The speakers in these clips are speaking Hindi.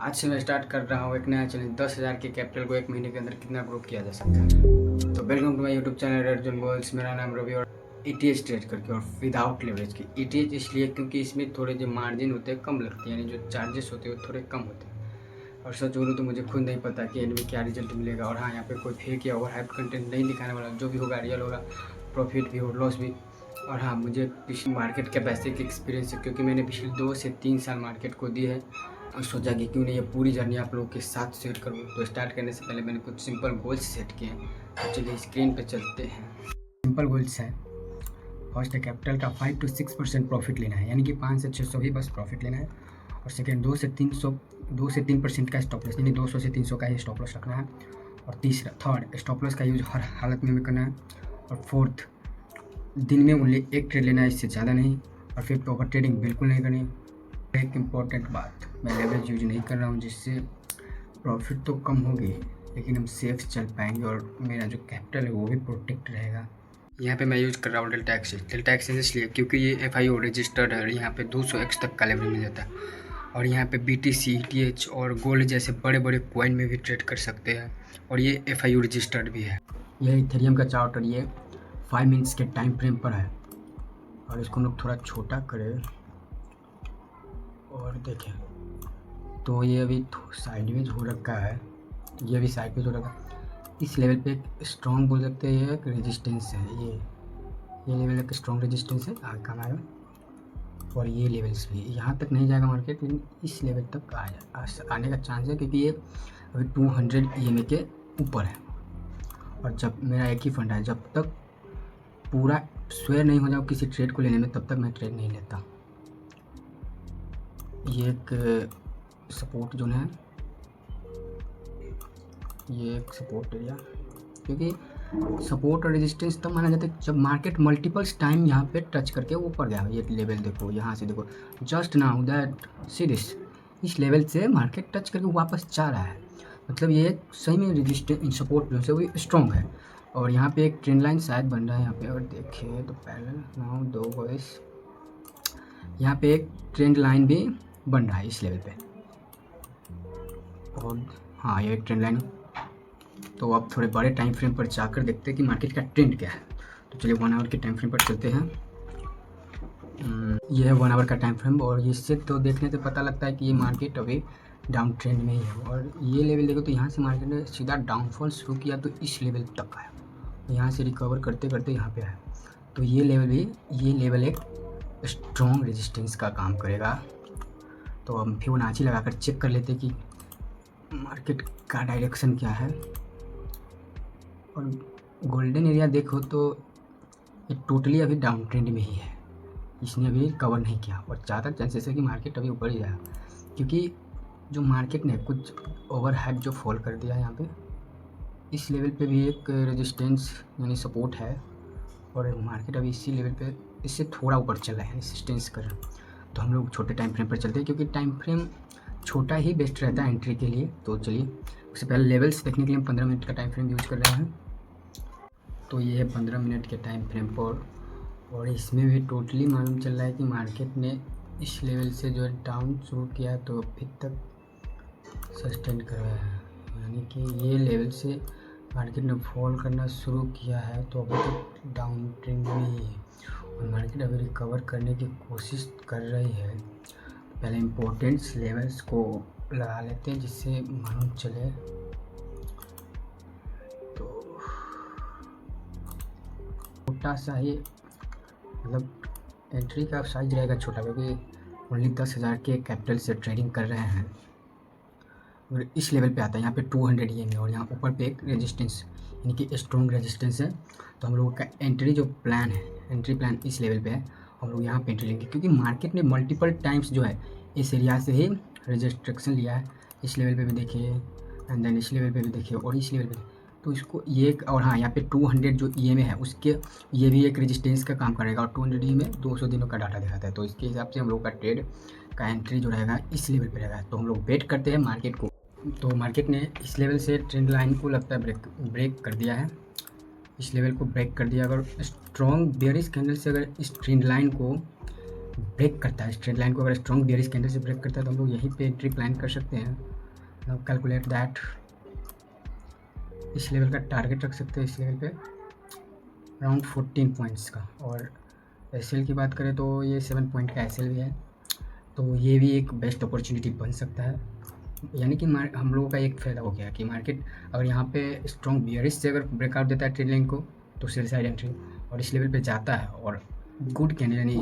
आज से मैं स्टार्ट कर रहा हूँ एक नया चैलेंज 10,000 के कैपिटल को एक महीने के अंदर कितना ग्रो किया जा सकता है। तो welcome to my YouTube channel red zone goals. मेरा नाम रवि और ईटीएच ट्रेड करके और विदाउट लेवरेज की ईटीएच इसलिए क्योंकि इसमें थोड़े जो मार्जिन होते हैं कम लगते हैं, यानी जो चार्जेस होते हैं वो थोड़े कम होते हैं। और सच बोलूँ तो मुझे खुद नहीं पता कि एंड में क्या रिजल्ट मिलेगा। और हाँ, यहाँ पे कोई फेक या ओवर हाइप कंटेंट नहीं दिखाने वाला, जो भी होगा रियल होगा, प्रॉफिट भी और लॉस भी। और हाँ, मुझे पिछली मार्केट का बेसिक एक्सपीरियंस है क्योंकि मैंने पिछले 2 से 3 साल मार्केट को दी है और सोचा कि क्यों नहीं ये पूरी जर्नी आप लोगों के साथ शेयर करूँ। तो स्टार्ट करने से पहले मैंने कुछ सिंपल गोल्स सेट किए हैं, तो चलिए स्क्रीन पे चलते हैं। सिंपल गोल्स है, फर्स्ट है कैपिटल का 5 to 6% प्रॉफिट लेना है, यानी कि 5 से 600 ही बस प्रॉफिट लेना है। और सेकेंड 2 से 3% का स्टॉप लॉस, यानी 200 से 300 का ही स्टॉप लॉस रखना है। और तीसरा थर्ड स्टॉप लॉस का यूज हर हालत में करना है। और फोर्थ दिन में ओनली एक ट्रेड लेना है, इससे ज़्यादा नहीं। और फिफ्थ ओवर ट्रेडिंग बिल्कुल नहीं करनी। एक इम्पॉर्टेंट बात, मैं लेवरेज यूज नहीं कर रहा हूँ, जिससे प्रॉफिट तो कम होगी लेकिन हम सेफ चल पाएंगे और मेरा जो कैपिटल है वो भी प्रोटेक्ट रहेगा। यहाँ पे मैं यूज़ कर रहा हूँ डेल्टा एक्सेस इसलिए क्योंकि ये FIO रजिस्टर्ड है और यहाँ पे 200x तक का लेवरेज मिल जाता है। और यहाँ पे BTC, ETH और गोल्ड जैसे बड़े बड़े कॉइन में भी ट्रेड कर सकते हैं और ये FIO रजिस्टर्ड भी है। यह इथेरियम का चार्ट और ये 5 मिनट्स के टाइम फ्रेम पर है। और इसको हम लोग थोड़ा छोटा करें और देखें तो ये अभी साइडवेज हो रखा है, ये अभी साइडवेज हो रखा है। इस लेवल पे एक स्ट्रॉन्ग बोल सकते हैं, ये एक रेजिस्टेंस है। ये लेवल एक स्ट्रॉन्ग रेजिस्टेंस है, आगे काम आएगा। और ये लेवल्स भी यहाँ तक नहीं जाएगा मार्केट, लेकिन इस लेवल तक आने का चांस है क्योंकि ये अभी 200 EMA के ऊपर है। और जब मेरा एक ही फंड है, जब तक पूरा स्वेयर नहीं हो जाओ किसी ट्रेड को लेने में, तब तक मैं ट्रेड नहीं लेता। ये एक सपोर्ट जोन है, ये एक सपोर्ट एरिया, क्योंकि सपोर्ट और रेजिस्टेंस तब माना जाता है जब मार्केट मल्टीपल्स टाइम यहाँ पे टच करके ऊपर गया। ये लेवल देखो, यहाँ से देखो, just now that see this, इस लेवल से मार्केट टच करके वापस जा रहा है, मतलब ये सही में रेजिस्टेंस सपोर्ट जो है वो स्ट्रॉन्ग है। और यहाँ पे एक ट्रेंड लाइन शायद बन रहा है, यहाँ पे अगर देखें तो पैरेलल नाउ 2 वॉइस, यहाँ पे एक ट्रेंड लाइन भी बन रहा है इस लेवल पे। और हाँ, ये एक ट्रेंड लाइन। तो अब थोड़े बड़े टाइम फ्रेम पर जाकर देखते हैं कि मार्केट का ट्रेंड क्या है। तो चलिए 1 आवर के टाइम फ्रेम पर चलते हैं। ये है 1 आवर का टाइम फ्रेम और इससे तो देखने से पता लगता है कि ये मार्केट अभी डाउन ट्रेंड में ही है। और ये लेवल देखो तो यहाँ से मार्केट ने सीधा डाउनफॉल शुरू किया तो इस लेवल तक आया, यहाँ से रिकवर करते करते यहाँ पे आया। तो ये लेवल एक स्ट्रॉन्ग रेजिस्टेंस का काम करेगा। तो हम फिबोनाची लगाकर चेक कर लेते कि मार्केट का डायरेक्शन क्या है। और गोल्डन एरिया देखो तो ये टोटली अभी डाउन ट्रेंड में ही है, इसने अभी कवर नहीं किया और ज़्यादा चांसेस है कि मार्केट अभी ऊपर ही जाए, क्योंकि जो मार्केट ने कुछ ओवर हाइप जो फॉल कर दिया है यहाँ पे, इस लेवल पे भी एक रेजिस्टेंस यानी सपोर्ट है। और मार्केट अभी इसी लेवल पे इससे थोड़ा ऊपर चल रहा है, रेजिस्टेंस कर। तो हम लोग छोटे टाइम फ्रेम पर चलते हैं क्योंकि टाइम फ्रेम छोटा ही बेस्ट रहता है एंट्री के लिए। तो चलिए उससे पहले लेवल्स देखने के लिए हम 15 मिनट का टाइम फ्रेम यूज़ कर रहे हैं। तो ये है 15 मिनट के टाइम फ्रेम पर, और इसमें भी टोटली मालूम चल रहा है कि मार्केट ने इस लेवल से जो डाउन शुरू किया तो अभी तक सस्टेन कर रहा है, यानी कि ये लेवल से मार्केट ने फॉल करना शुरू किया है तो अभी तक डाउन ट्रेंड में ही है और मार्केट अभी रिकवर करने की कोशिश कर रही है। पहले इम्पोर्टेंट लेवल्स को लगा लेते हैं जिससे मालूम चले। तो छोटा सा ही मतलब एंट्री का साइज रहेगा छोटा, क्योंकि ओनली 10,000 के कैपिटल से ट्रेडिंग कर रहे हैं। और इस लेवल पे आता है यहाँ पे 200 EMA और यहाँ ऊपर पे एक रेजिस्टेंस यानी कि स्ट्रॉन्ग रेजिस्टेंस है। तो हम लोगों का एंट्री जो प्लान है, एंट्री प्लान इस लेवल पे है, हम लोग यहाँ पे एंट्री लेंगे क्योंकि मार्केट ने मल्टीपल टाइम्स जो है इस एरिया से ही रजिस्ट्रेक्शन लिया है। इस लेवल पे भी देखिए एंड देन इस लेवल पे भी देखिए और इस लेवल पे, तो इसको ये और हाँ, यहाँ पे 200 जो EMA है उसके ये भी एक रेजिस्टेंस का काम करेगा और 200 EMA 200 दिनों का डाटा दिखाता है। तो इसके हिसाब से हम लोग का ट्रेड का एंट्री जो रहेगा इस लेवल पे रहेगा। तो हम लोग वेट करते हैं मार्केट को। तो मार्केट ने इस लेवल से ट्रेंड लाइन को लगता है ब्रेक कर दिया है, इस लेवल को ब्रेक कर दिया। अगर स्ट्रॉन्ग बेयरिश कैंडल से अगर इस ट्रेंड लाइन को ब्रेक करता है इस ट्रेड लाइन को, अगर स्ट्रॉन्ग बेयरिश कैंडल से ब्रेक करता है तो हम लोग यहीं पे एंट्री प्लान कर सकते हैं। नाउ कैलकुलेट दैट, इस लेवल का टारगेट रख सकते हैं, इस लेवल पे अराउंड 14 पॉइंट्स का। और एसएल की बात करें तो ये 7 पॉइंट का एसएल भी है, तो ये भी एक बेस्ट अपॉर्चुनिटी बन सकता है। यानी कि हम लोगों का एक फ़ायदा हो गया कि मार्केट अगर यहाँ पे स्ट्रॉन्ग बियरिश से अगर ब्रेकआउट देता है ट्रेड लाइन को तो सेल साइड एंट्री, और इस लेवल पे जाता है और गुड कैंडल यानी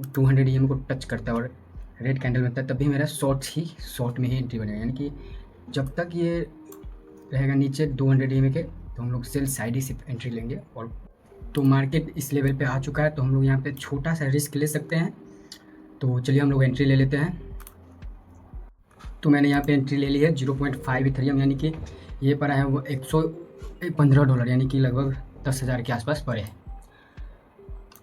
200 EM को टच करता है और रेड कैंडल बनता है, तभी मेरा शॉर्ट में ही एंट्री बनेगा। यानी कि जब तक ये रहेगा नीचे 200 EM के तो हम लोग सेल साइड ही से एंट्री लेंगे। और तो मार्केट इस लेवल पे आ चुका है तो हम लोग यहाँ पे छोटा सा रिस्क ले सकते हैं। तो चलिए हम लोग एंट्री ले लेते हैं। तो मैंने यहाँ पे एंट्री ले ली है 0.5 इथेरियम, यानी कि ये पड़ा है वो $115, यानी कि लगभग 10,000 के आसपास पड़े हैं।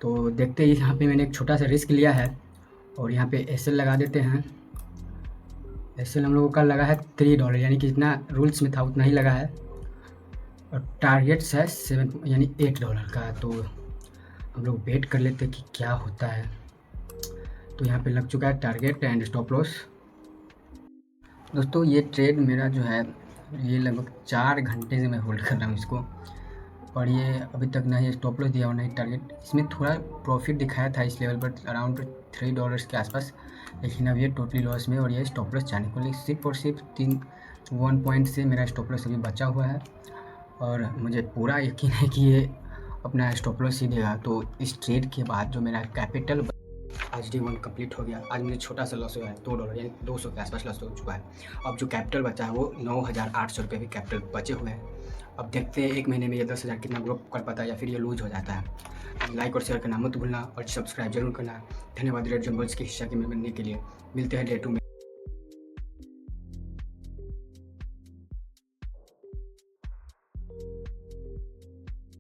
तो देखते ही यहाँ पे मैंने एक छोटा सा रिस्क लिया है और यहाँ पे एसएल लगा देते हैं। एसएल हम लोगों का लगा है $3, यानी कि जितना रूल्स में था उतना ही लगा है, और टारगेट्स है 7 यानी $8 का। तो हम लोग वेट कर लेते हैं कि क्या होता है। तो यहाँ पे लग चुका है टारगेट एंड स्टॉप लॉस। दोस्तों ये ट्रेड मेरा जो है ये लगभग 4 घंटे से मैं होल्ड कर रहा हूँ इसको, और ये अभी तक ना ही स्टॉप लॉस दिया और ना ही टारगेट। इसमें थोड़ा प्रॉफिट दिखाया था इस लेवल पर अराउंड $3 के आसपास, लेकिन अब ये टोटली लॉस में, और ये स्टॉप लॉस जाने को लिए सिर्फ और सिर्फ 1 पॉइंट से मेरा स्टॉप लॉस अभी बचा हुआ है, और मुझे पूरा यकीन है कि ये अपना स्टॉप लॉस ही देगा। तो इस ट्रेड के बाद जो मेरा कैपिटल आज डे 1 कंप्लीट हो गया। आज मुझे छोटा सा लॉस हुआ है $2, यानी 200 के आसपास लॉस हो चुका है। अब जो कैपिटल बचा है वो 9,800 रुपये भी कैपिटल बचे हुए हैं। अब देखते हैं एक महीने में ये 10,000 कितना ग्रो कर पाता है या फिर ये लूज हो जाता है। लाइक और शेयर करना मत भूलना और सब्सक्राइब जरूर करना। धन्यवाद रेड जंबल्स के हिस्सा के में बनने के लिए। मिलते हैं डे 2 में।